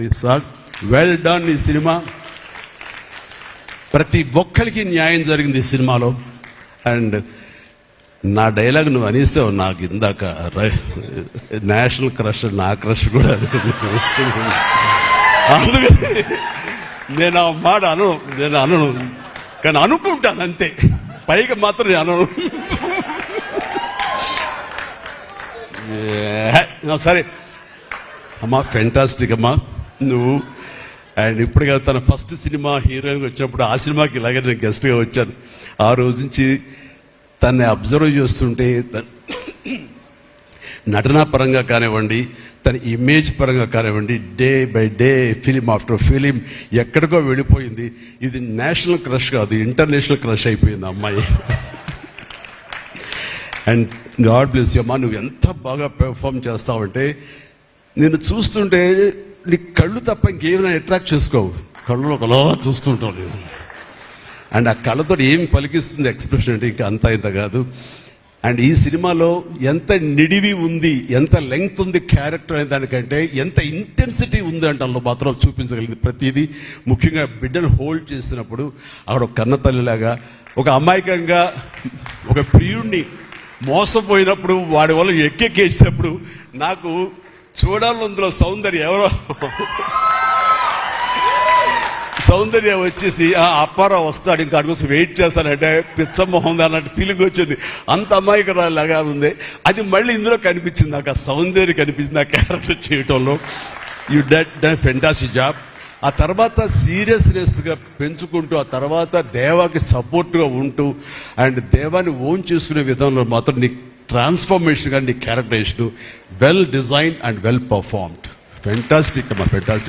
అనిపిస్తుంది. Sir well done. ఈ cinema ప్రతి ఒక్కరికి న్యాయం జరిగింది ఈ సినిమాలో. అండ్ నా డైలాగ్ నువ్వు అనిస్తావు నాకు ఇందాక నేషనల్ క్రష్, నా క్రష్ కూడా అందుకని నేను ఆ మాట అనను కానీ అనుకుంటాను అంతే, పైకి మాత్రం నేను అనను. సరే అమ్మా, ఫెంటాస్టిక్ అమ్మా నువ్వు. అండ్ ఇప్పటిగా తన ఫస్ట్ సినిమా హీరోయిన్గా వచ్చినప్పుడు ఆ సినిమాకి ఇలాగే నేను గెస్ట్గా వచ్చాను. ఆ రోజు నుంచి తన్ని అబ్జర్వ్ చేస్తుంటే నటనా పరంగా కానివ్వండి, తన ఇమేజ్ పరంగా కానివ్వండి, day by day film after film ఎక్కడికో వెళ్ళిపోయింది. ఇది నేషనల్ క్రష్ కాదు, ఇంటర్నేషనల్ క్రష్ అయిపోయింది అమ్మాయి. అండ్ గాడ్ బ్లెస్ యూ అమ్మా. నువ్వు ఎంత బాగా పెర్ఫామ్ చేస్తావంటే నేను చూస్తుంటే నీ కళ్ళు తప్ప ఇంకేమైనా అట్రాక్ట్ చేసుకోవు, కళ్ళు ఒకలా చూస్తుంటావు నేను. అండ్ ఆ కళ్ళతో ఏం పలికిస్తుంది ఎక్స్ప్రెషన్ అంటే ఇంకా అంతా ఇంత కాదు. అండ్ ఈ సినిమాలో ఎంత నిడివి ఉంది, ఎంత లెంగ్త్ ఉంది క్యారెక్టర్ అనే దానికంటే ఎంత ఇంటెన్సిటీ ఉంది అంటే అందులో మాత్రం చూపించగలిగింది ప్రతిదీ. ముఖ్యంగా బిడ్డను హోల్డ్ చేసినప్పుడు అక్కడ ఒక కన్న తల్లిలాగా, ఒక అమాయకంగా ఒక ప్రియుడిని మోసపోయినప్పుడు వాడి వల్ల ఎక్కెక్కేసినప్పుడు నాకు చూడాలి అందులో సౌందర్య వచ్చేసి అప్పారావు వస్తాడు ఇంకా కోసం వెయిట్ చేస్తానంటే పిచ్చమొహం అన్నట్టు ఫీలింగ్ వచ్చింది. అంత అమాయకురాలాగా ఉంది. అది మళ్ళీ ఇందులో కనిపించింది నాకు, ఆ సౌందర్య కనిపించింది ఆ క్యారెక్టర్ చేయటంలో. You done fantastic job. ఆ తర్వాత సీరియస్నెస్గా పెంచుకుంటూ, ఆ తర్వాత దేవాకి సపోర్ట్గా ఉంటూ అండ్ దేవాన్ని ఓన్ చేసుకునే విధంలో మాత్రం నీ ట్రాన్స్ఫర్మేషన్ కానీ నీ characterization well designed and well performed. Fantastic అమ్మా, ఫెంటాస్టిక్.